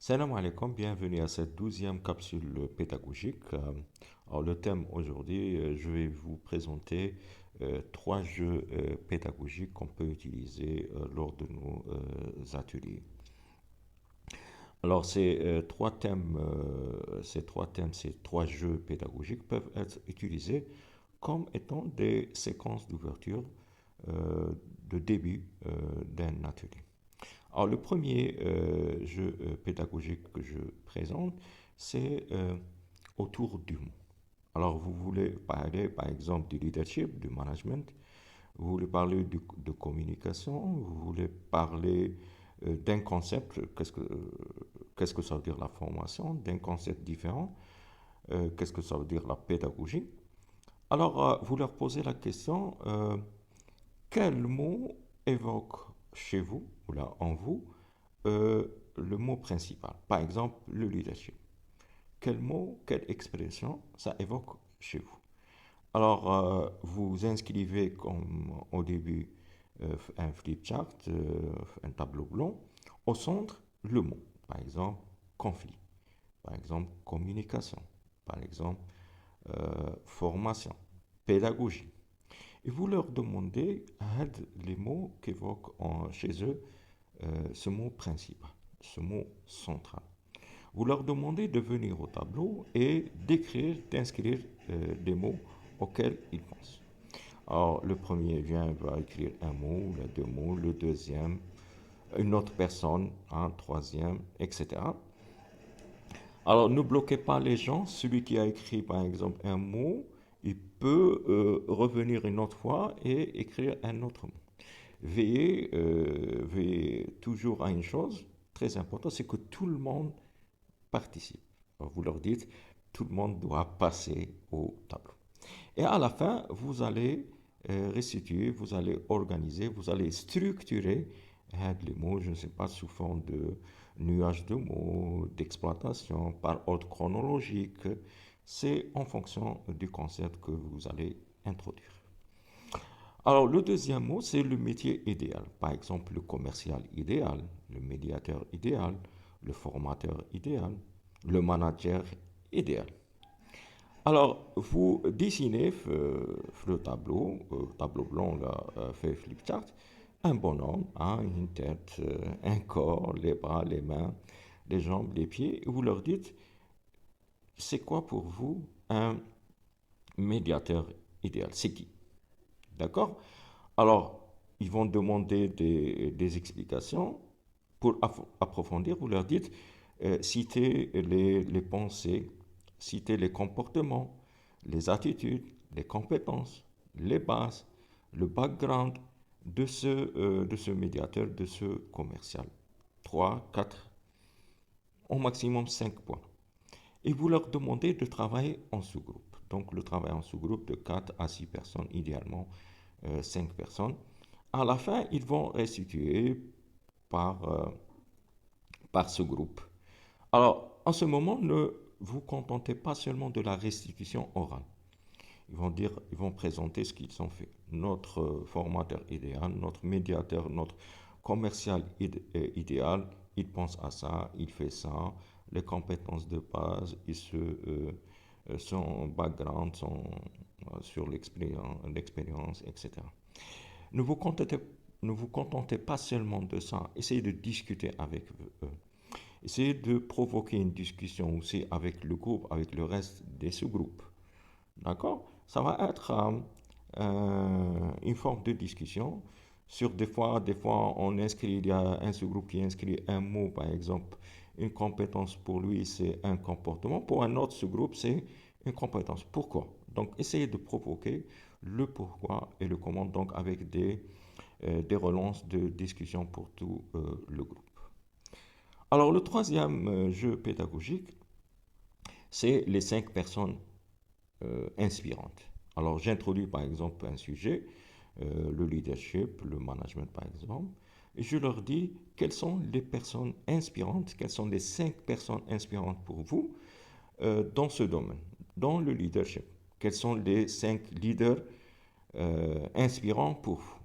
Salam alaikum, bienvenue à cette 12e capsule pédagogique. Alors le thème aujourd'hui, je vais vous présenter trois jeux pédagogiques qu'on peut utiliser lors de nos ateliers. Alors ces trois jeux pédagogiques peuvent être utilisés comme étant des séquences d'ouverture euh, de début d'un atelier. Alors, le premier jeu pédagogique que je présente, c'est autour du mot. Alors, vous voulez parler, par exemple, du leadership, du management, vous voulez parler de communication, vous voulez parler d'un concept, qu'est-ce que ça veut dire la formation, d'un concept différent, qu'est-ce que ça veut dire la pédagogie. Alors, vous leur posez la question, quel mot évoque chez vous, ou là en vous, le mot principal. Par exemple, le leadership. Quel mot, quelle expression ça évoque chez vous? Alors, vous inscrivez comme au début un flipchart, un tableau blanc. Au centre, le mot. Par exemple, conflit. Par exemple, communication. Par exemple, formation. Pédagogie. Et vous leur demandez les mots qu'évoquent chez eux ce mot principal, ce mot central. Vous leur demandez de venir au tableau et d'écrire, d'inscrire des mots auxquels ils pensent. Alors, le premier va écrire un mot, les deux mots, le deuxième, une autre personne, un troisième, etc. Alors, ne bloquez pas les gens. Celui qui a écrit, par exemple, un mot, il peut revenir une autre fois et écrire un autre mot. Veillez toujours à une chose très importante, c'est que tout le monde participe. Alors, vous leur dites, tout le monde doit passer au tableau. Et à la fin, vous allez restituer, vous allez organiser, vous allez structurer les mots, je ne sais pas, sous forme de nuages de mots, d'exploitation, par ordre chronologique. C'est en fonction du concept que vous allez introduire. Alors, le deuxième mot, c'est le métier idéal. Par exemple, le commercial idéal, le médiateur idéal, le formateur idéal, le manager idéal. Alors, vous dessinez le tableau, tableau blanc, là, fait flipchart, un bonhomme, hein, une tête, un corps, les bras, les mains, les jambes, les pieds, et vous leur dites, c'est quoi pour vous un médiateur idéal? C'est qui? D'accord? Alors, ils vont demander des explications. Pour approfondir, vous leur dites, citez les pensées, citez les comportements, les attitudes, les compétences, les bases, le background de ce médiateur, de ce commercial. 3, 4, au maximum 5 points. Et vous leur demandez de travailler en sous-groupe. Donc le travail en sous-groupe de 4 à 6 personnes, idéalement 5 personnes. À la fin, ils vont restituer par, par ce groupe. Alors, en ce moment, ne vous contentez pas seulement de la restitution orale. Ils vont présenter ce qu'ils ont fait. Notre formateur idéal, notre médiateur, notre commercial idéal, il pense à ça, il fait ça, les compétences de base, son background, sur l'expérience, etc. Ne vous contentez, ne vous contentez pas seulement de ça. Essayez de discuter avec eux. Essayez de provoquer une discussion aussi avec le groupe, avec le reste des sous-groupes. D'accord? Ça va être une forme de discussion. Sur des fois, on inscrit, il y a un sous-groupe qui inscrit un mot, par exemple. Une compétence pour lui, c'est un comportement. Pour un autre sous-groupe, c'est une compétence. Pourquoi? Donc, essayez de provoquer le pourquoi et le comment, donc avec des relances de discussion pour tout le groupe. Alors, le troisième jeu pédagogique, c'est les 5 personnes inspirantes. Alors, j'introduis par exemple un sujet, le leadership, le management par exemple, et je leur dis quelles sont les personnes inspirantes, quelles sont les 5 personnes inspirantes pour vous dans ce domaine, dans le leadership. Quels sont les 5 leaders inspirants pour vous?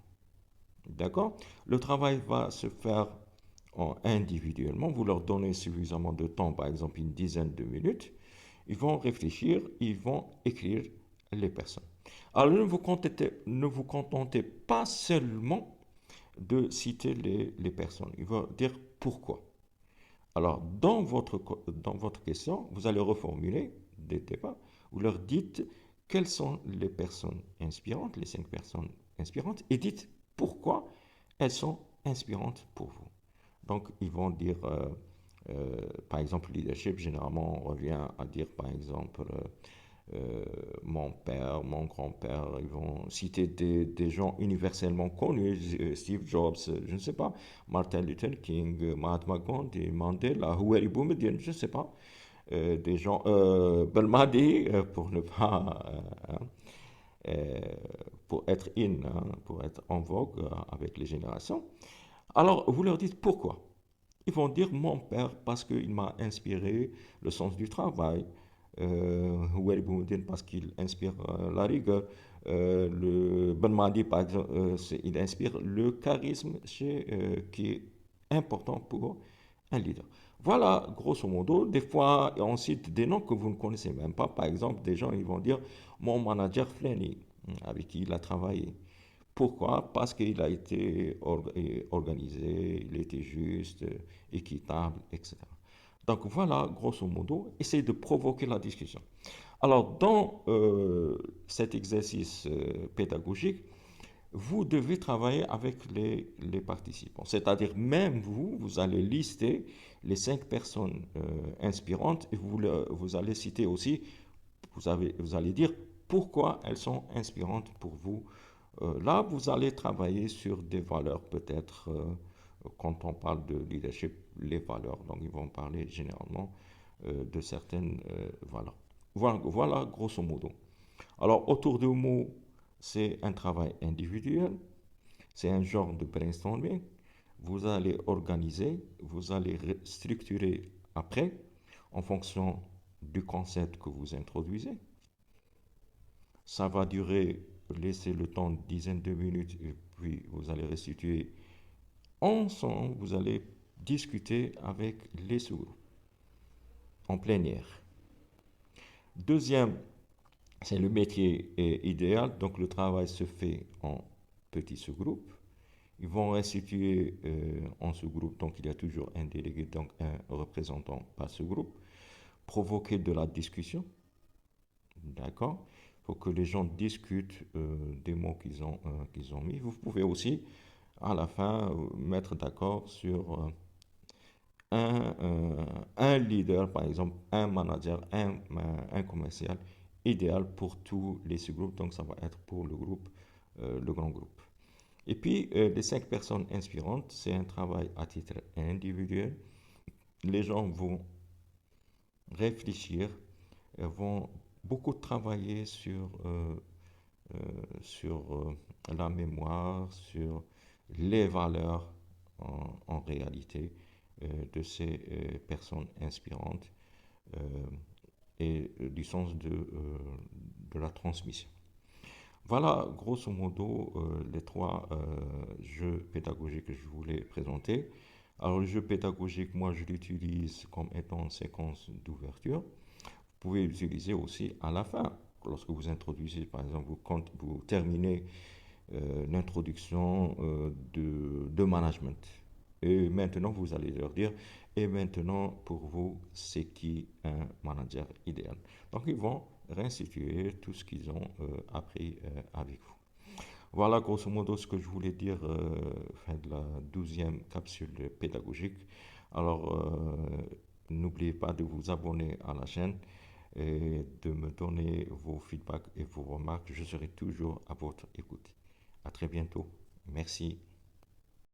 D'accord? Le travail va se faire individuellement, vous leur donnez suffisamment de temps, par exemple une dizaine de minutes, ils vont réfléchir, ils vont écrire les personnes. Alors ne vous contentez pas seulement de citer les personnes, il va dire pourquoi. Alors, dans votre question, vous allez reformuler des débats. Vous leur dites quelles sont les personnes inspirantes, les 5 personnes inspirantes, et dites pourquoi elles sont inspirantes pour vous. Donc, ils vont dire, par exemple, leadership, généralement, on revient à dire, par exemple, mon père, mon grand-père, ils vont citer des gens universellement connus, Steve Jobs, je ne sais pas, Martin Luther King, Mahatma Gandhi, Mandela, Huari Boumediene, je ne sais pas, des gens, Belmadi, pour ne pas, hein, euh, pour être hein, pour être en vogue avec les générations. Alors, vous leur dites pourquoi. Ils vont dire mon père parce qu'il m'a inspiré le sens du travail, Houari Boumediene parce qu'il inspire la rigueur, le Ben Madi par exemple, il inspire le charisme qui est important pour un leader. Voilà, grosso modo, des fois on cite des noms que vous ne connaissez même pas. Par exemple, des gens ils vont dire mon manager Flanny, avec qui il a travaillé. Pourquoi? Parce qu'il a été organisé, il était juste, équitable, etc. Donc voilà, grosso modo, essayez de provoquer la discussion. Alors, dans cet exercice pédagogique, vous devez travailler avec les participants. C'est-à-dire, même vous, vous allez lister les 5 personnes inspirantes et vous allez citer aussi, vous allez dire pourquoi elles sont inspirantes pour vous. Là, vous allez travailler sur des valeurs, peut-être, quand on parle de leadership, les valeurs. Donc, ils vont parler généralement de certaines valeurs. Voilà, grosso modo. Alors, autour de mots, c'est un travail individuel, c'est un genre de brainstorming. Vous allez organiser, vous allez structurer après en fonction du concept que vous introduisez. Ça va durer, laissez le temps d'une dizaine de minutes et puis vous allez restituer ensemble, vous allez discuter avec les sous-groupes en plein air. Deuxième, c'est le métier idéal, donc le travail se fait en petits sous-groupes. Ils vont restituer en sous-groupe, donc il y a toujours un délégué, donc un représentant par sous-groupe, provoquer de la discussion, d'accord? Il faut que les gens discutent des mots qu'ils ont mis. Vous pouvez aussi, à la fin, mettre d'accord sur un leader, par exemple, un manager, un commercial idéal pour tous les sous-groupes. Donc, ça va être pour le groupe, le grand groupe. Et puis, les 5 personnes inspirantes, c'est un travail à titre individuel. Les gens vont réfléchir, vont beaucoup travailler euh, sur la mémoire, sur les valeurs en réalité de ces personnes inspirantes euh, et du sens de la transmission. Voilà, grosso modo, les 3 jeux pédagogiques que je voulais présenter. Alors, le jeu pédagogique, moi, je l'utilise comme étant une séquence d'ouverture. Vous pouvez l'utiliser aussi à la fin, lorsque vous introduisez, par exemple, vous terminez l'introduction de management. Et maintenant, vous allez leur dire, et maintenant, pour vous, c'est qui un manager idéal? Donc, ils vont réinstituer tout ce qu'ils ont appris avec vous. Voilà grosso modo ce que je voulais dire fin de la 12e capsule pédagogique. Alors, n'oubliez pas de vous abonner à la chaîne et de me donner vos feedbacks et vos remarques. Je serai toujours à votre écoute. À très bientôt. Merci.